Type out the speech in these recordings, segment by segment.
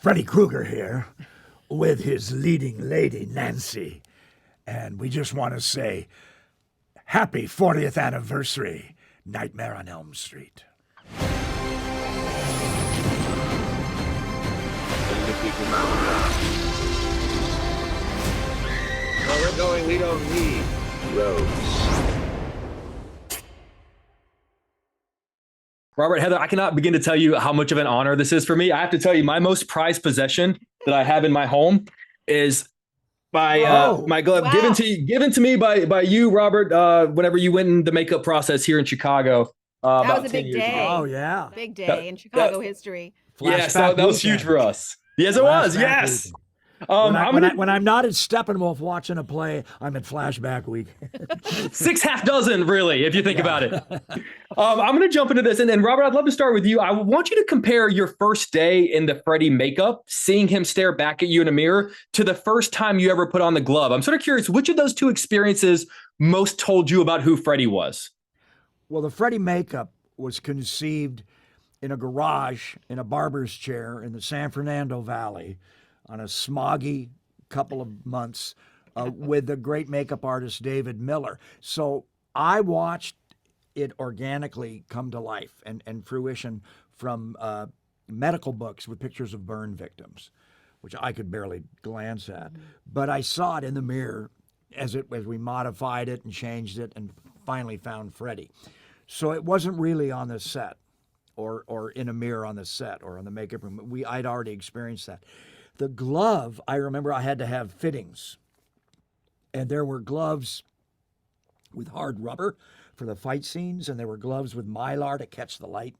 Freddy Krueger here with his leading lady, Nancy. And we just want to say happy 40th anniversary, Nightmare on Elm Street. Where we're going, we don't need roads. Robert, Heather, I cannot begin to tell you how much of an honor this is for me. I have to tell you, my most prized possession that I have in my home is my glove, given to me by you, Robert. Whenever you went in the makeup process here in Chicago, that was a big day. Oh yeah, big day in Chicago history. Yes, that was huge for us. Yes, it was. Yes. When I'm not at Steppenwolf watching a play, I'm at Flashback Week. 6 half dozen, really, if you think about it. I'm going to jump into this. And Robert, I'd love to start with you. I want you to compare your first day in the Freddy makeup, seeing him stare back at you in a mirror, to the first time you ever put on the glove. I'm sort of curious, which of those two experiences most told you about who Freddy was? Well, the Freddy makeup was conceived in a garage in a barber's chair in the San Fernando Valley on a smoggy couple of months with the great makeup artist David Miller. So I watched it organically come to life and fruition from medical books with pictures of burn victims, which I could barely glance at. But I saw it in the mirror as we modified it and changed it and finally found Freddy. So it wasn't really on the set or in a mirror on the set or on the makeup room. I'd already experienced that. The glove, I remember I had to have fittings. And there were gloves with hard rubber for the fight scenes, and there were gloves with Mylar to catch the light.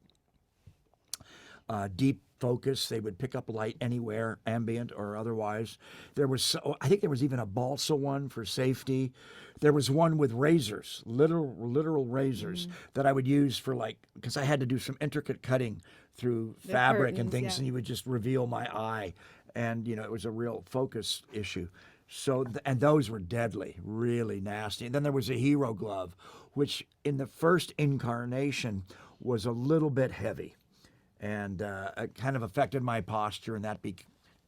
Deep focus, they would pick up light anywhere, ambient or otherwise. I think there was even a balsa one for safety. There was one with razors, literal razors that I would use for because I had to do some intricate cutting through fabric and things, and you would just reveal my eye. And, it was a real focus issue. So, and those were deadly, really nasty. And then there was a hero glove, which in the first incarnation was a little bit heavy and it kind of affected my posture. And that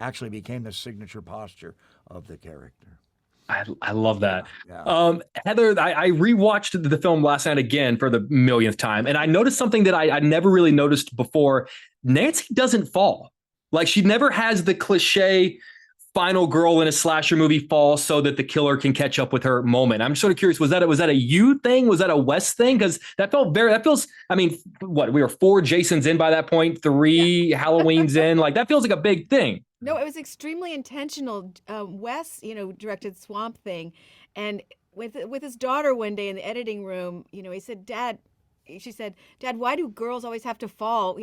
actually became the signature posture of the character. I love that. Yeah. Heather, I rewatched the film last night again for the millionth time. And I noticed something that I never really noticed before. Nancy doesn't fall. Like, she never has the cliche final girl in a slasher movie fall so that the killer can catch up with her moment. I'm sort of curious, was that a you thing? Was that a Wes thing? Because that feels, we were 4 Jasons in by that point, 3 Halloweens in. Like, that feels like a big thing. No, it was extremely intentional. Wes, directed Swamp Thing. And with his daughter one day in the editing room, he said, she said, Dad, why do girls always have to fall?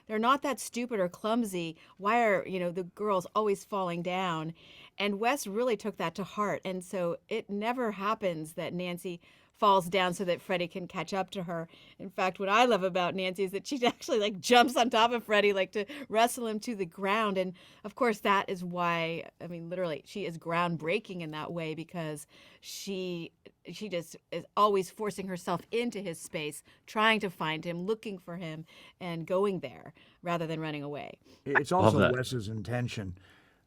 They're not that stupid or clumsy. Why are, the girls always falling down? And Wes really took that to heart. And so it never happens that Nancy falls down so that Freddy can catch up to her. In fact, what I love about Nancy is that she actually jumps on top of Freddy, to wrestle him to the ground. And of course, that is why, literally, she is groundbreaking in that way, because she just is always forcing herself into his space, trying to find him, looking for him, and going there rather than running away. It's also Wes's intention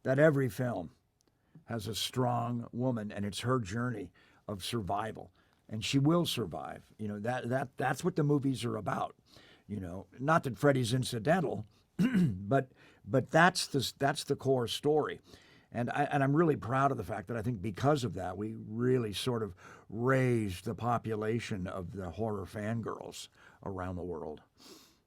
that every film has a strong woman, and it's her journey of survival. And she will survive. That's what the movies are about. Not that Freddy's incidental, but that's the core story. And I'm really proud of the fact that I think because of that, we really sort of raised the population of the horror fangirls around the world.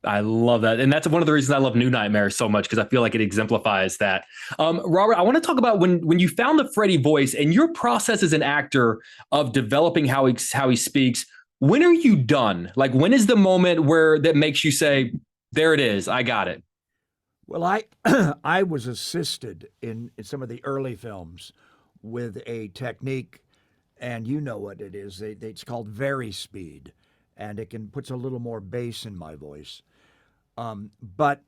I love that. And that's one of the reasons I love New Nightmare so much, because I feel like it exemplifies that. Robert, I want to talk about when you found the Freddy voice and your process as an actor of developing how he speaks. When are you done? Like, when is the moment that makes you say, there it is, I got it? Well, I was assisted in some of the early films with a technique, and you know what it is. It's called Vari-Speed, and it puts a little more bass in my voice. But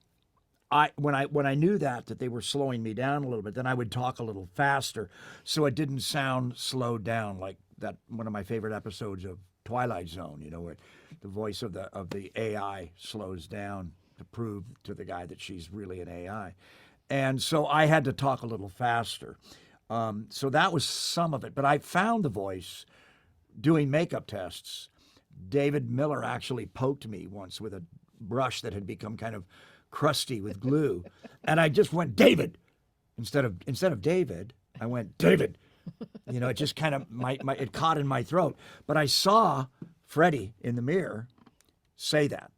when I knew that they were slowing me down a little bit, then I would talk a little faster, so it didn't sound slowed down like that. One of my favorite episodes of Twilight Zone, where the voice of the AI slows down to prove to the guy that she's really an AI. And so I had to talk a little faster. So that was some of it. But I found the voice doing makeup tests. David Miller actually poked me once with a brush that had become kind of crusty with glue. And I just went, David. Instead of David, I went, David. You know, it just kind of, it caught in my throat. But I saw Freddy in the mirror say that.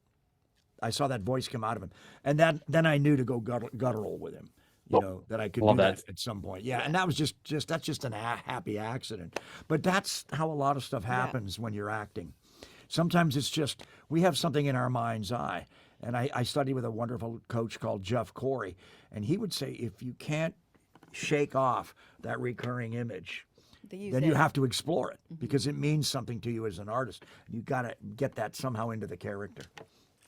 I saw that voice come out of him. And then I knew to go guttural with him, you know, that I could do that at some point. Yeah, and that was that's just a happy accident. But that's how a lot of stuff happens when you're acting. Sometimes it's just, we have something in our mind's eye. And I studied with a wonderful coach called Jeff Corey, and he would say, if you can't shake off that recurring image, then you have to explore it because it means something to you as an artist. You got to get that somehow into the character.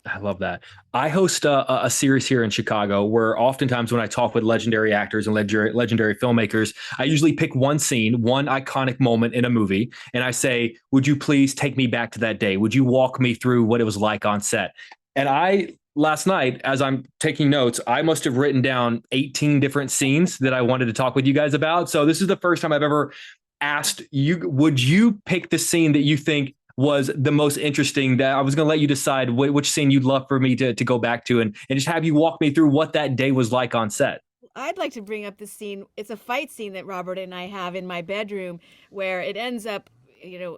I love that. I host a series here in Chicago where oftentimes when I talk with legendary actors and legendary filmmakers, I usually pick one scene, one iconic moment in a movie, and I say, would you please take me back to that day? Would you walk me through what it was like on set? And last night, as I'm taking notes, I must have written down 18 different scenes that I wanted to talk with you guys about. So this is the first time I've ever asked you, would you pick the scene that you think was the most interesting, that I was going to let you decide which scene you'd love for me to go back to and just have you walk me through what that day was like on set. I'd like to bring up the scene. It's a fight scene that Robert and I have in my bedroom where it ends up, you know,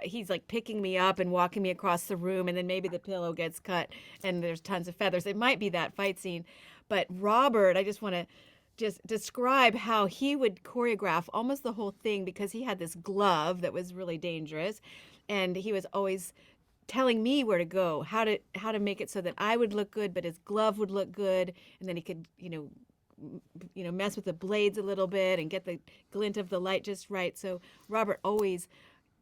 he's like picking me up and walking me across the room, and then maybe the pillow gets cut and there's tons of feathers. It might be that fight scene. But Robert, I just want to just describe how he would choreograph almost the whole thing, because he had this glove that was really dangerous, and he was always telling me where to go, how to make it so that I would look good, but his glove would look good, and then he could, you know, mess with the blades a little bit and get the glint of the light just right. So Robert always,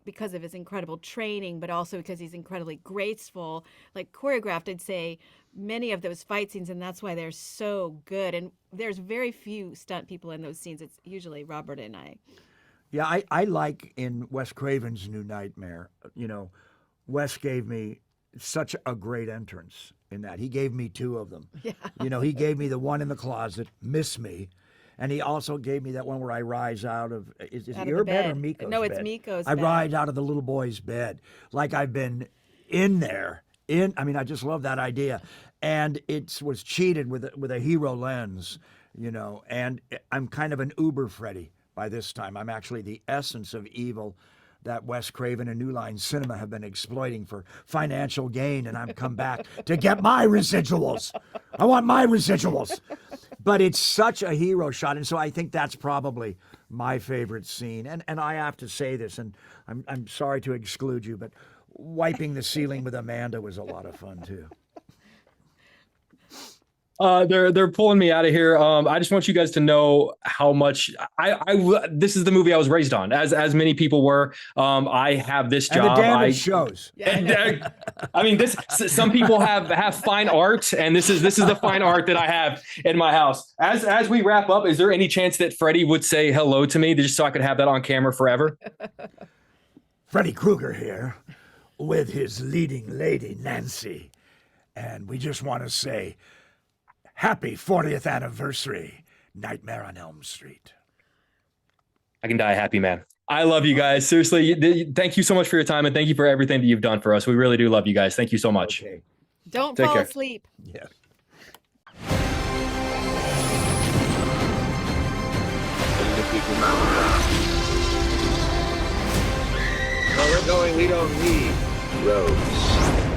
because of his incredible training, but also because he's incredibly graceful, like choreographed, I'd say, many of those fight scenes, and that's why they're so good. And there's very few stunt people in those scenes. It's usually Robert and I. Yeah, I like in Wes Craven's New Nightmare, you know, Wes gave me such a great entrance in that. He gave me two of them. Yeah. You know, he gave me the one in the closet, Miss Me, and he also gave me that one where I rise out of, is it your bed or Miko's bed? No, it's Miko's bed. I rise out of the little boy's bed, like I've been in there. I mean, I just love that idea. And it was cheated with a hero lens, you know, and I'm kind of an uber Freddy by this time. I'm actually the essence of evil that Wes Craven and New Line Cinema have been exploiting for financial gain, and I've come back to get my residuals. I want my residuals. But it's such a hero shot, and so I think that's probably my favorite scene. And I have to say this, and I'm sorry to exclude you, but wiping the ceiling with Amanda was a lot of fun too. They're pulling me out of here. I just want you guys to know how much this is the movie I was raised on, as many people were. I have this job. And the damage shows. I mean, some people have fine art, and this is the fine art that I have in my house. As we wrap up, is there any chance that Freddy would say hello to me, just so I could have that on camera forever? Freddy Krueger here with his leading lady, Nancy. And we just want to say, happy 40th anniversary, Nightmare on Elm Street. I can die a happy man. I love you guys. Seriously, thank you so much for your time, and thank you for everything that you've done for us. We really do love you guys. Thank you so much. Okay. Don't Take fall care. asleep. Yeah. Where we're going, we don't need roads.